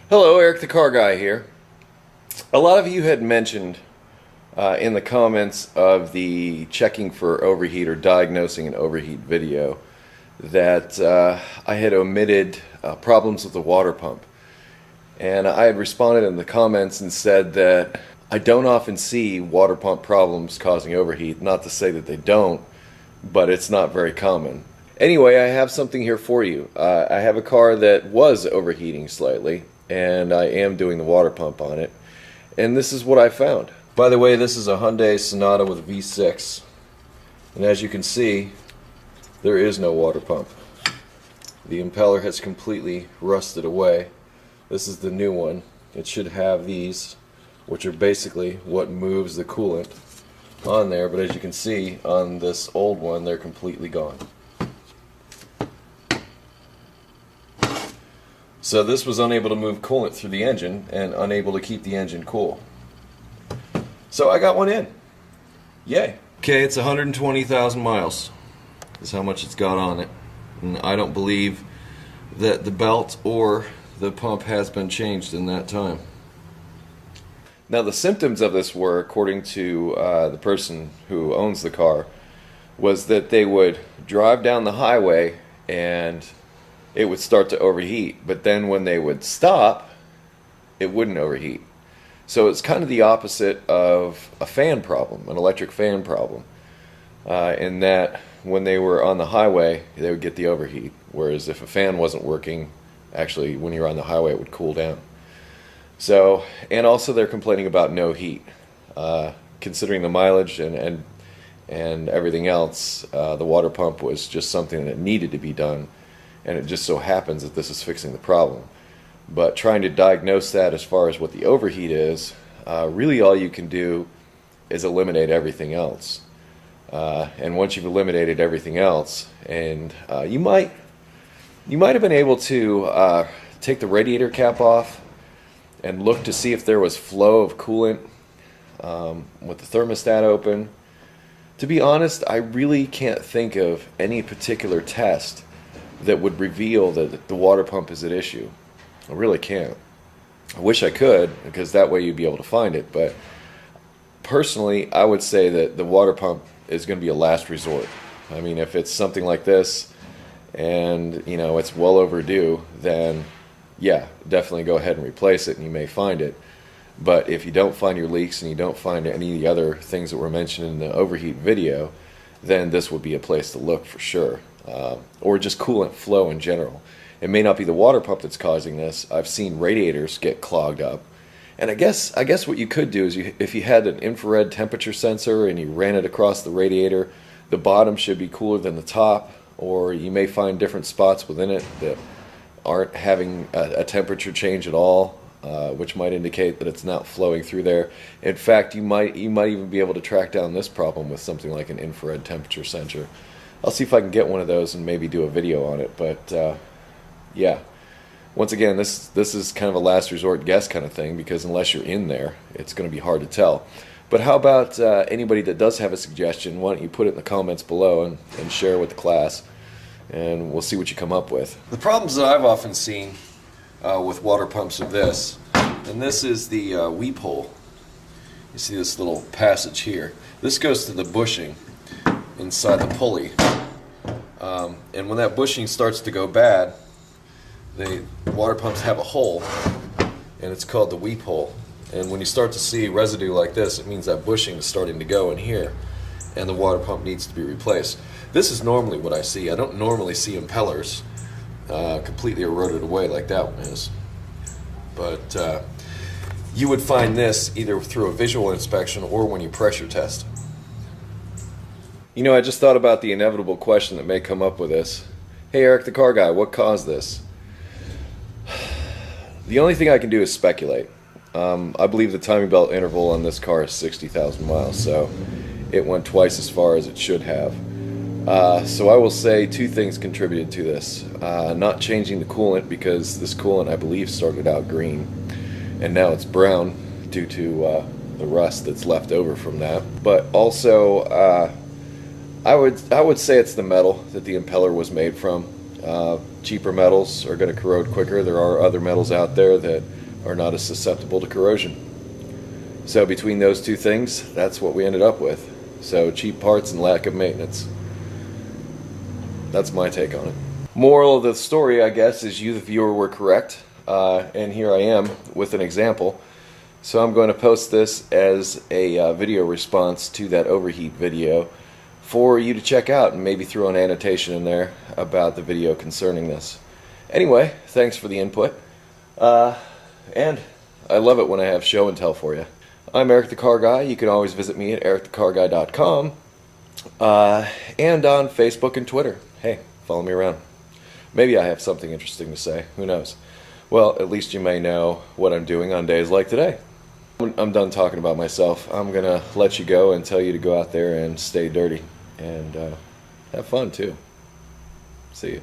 Hello, Eric the Car Guy here. A lot of you had mentioned in the comments of the checking for overheat or diagnosing an overheat video that I had omitted problems with the water pump. And I had responded in the comments and said that I don't often see water pump problems causing overheat. Not to say that they don't, but it's not very common. Anyway, I have something here for you. I have a car that was overheating slightly, and I am doing the water pump on it. And this is what I found. By the way, this is a Hyundai Sonata with a V6. And as you can see, there is no water pump. The impeller has completely rusted away. This is the new one. It should have these, which are basically what moves the coolant on there. But as you can see, on this old one, they're completely gone. So this was unable to move coolant through the engine and unable to keep the engine cool. So I got one in. Yay. Okay, it's 120,000 miles is how much it's got on it. And I don't believe that the belt or the pump has been changed in that time. Now the symptoms of this were, according to the person who owns the car, was that they would drive down the highway and it would start to overheat, but then when they would stop, it wouldn't overheat. So it's kind of the opposite of a fan problem, an electric fan problem, in that when they were on the highway, they would get the overheat, whereas if a fan wasn't working, actually when you're on the highway it would cool down. So, and also they're complaining about no heat. Considering the mileage and everything else, the water pump was just something that needed to be done. And it just so happens that this is fixing the problem. But trying to diagnose that as far as what the overheat is, really all you can do is eliminate everything else. And once you've eliminated everything else, and you might have been able to take the radiator cap off and look to see if there was flow of coolant with the thermostat open. To be honest, I really can't think of any particular test that would reveal that the water pump is at issue. I really can't. I wish I could, because that way you'd be able to find it, but personally I would say that the water pump is going to be a last resort. I mean, if it's something like this and you know it's well overdue, then yeah, definitely go ahead and replace it and you may find it. But if you don't find your leaks and you don't find any of the other things that were mentioned in the overheat video, then this would be a place to look for sure. Or just coolant flow in general. It may not be the water pump that's causing this. I've seen radiators get clogged up. And I guess what you could do is if you had an infrared temperature sensor and you ran it across the radiator, the bottom should be cooler than the top, or you may find different spots within it that aren't having a temperature change at all, which might indicate that it's not flowing through there. In fact, you might even be able to track down this problem with something like an infrared temperature sensor. I'll see if I can get one of those and maybe do a video on it, but yeah. Once again, this is kind of a last resort guess kind of thing, because unless you're in there, it's going to be hard to tell. But how about anybody that does have a suggestion? Why don't you put it in the comments below and share with the class, and we'll see what you come up with. The problems that I've often seen with water pumps are this, and this is the weep hole. You see this little passage here. This goes to the bushing inside the pulley, and when that bushing starts to go bad, the water pumps have a hole, and it's called the weep hole. And when you start to see residue like this, it means that bushing is starting to go in here, and the water pump needs to be replaced. This is normally what I see. I don't normally see impellers completely eroded away like that one is, but you would find this either through a visual inspection or when you pressure test. You know, I just thought about the inevitable question that may come up with this. Hey, Eric the Car Guy, what caused this? The only thing I can do is speculate. I believe the timing belt interval on this car is 60,000 miles, so it went twice as far as it should have. So I will say two things contributed to this. Not changing the coolant, because this coolant I believe started out green and now it's brown due to the rust that's left over from that. But also I would say it's the metal that the impeller was made from. Cheaper metals are going to corrode quicker. There are other metals out there that are not as susceptible to corrosion. So between those two things, that's what we ended up with. So cheap parts and lack of maintenance. That's my take on it. Moral of the story, I guess, is you, the viewer, were correct. And here I am with an example. So I'm going to post this as a video response to that overheat video for you to check out, and maybe throw an annotation in there about the video concerning this. Anyway, thanks for the input. And I love it when I have show and tell for you. I'm Eric the Car Guy. You can always visit me at EricTheCarGuy.com and on Facebook and Twitter. Hey, follow me around. Maybe I have something interesting to say. Who knows? Well, at least you may know what I'm doing on days like today. I'm done talking about myself. I'm going to let you go and tell you to go out there and stay dirty. And have fun, too. See you.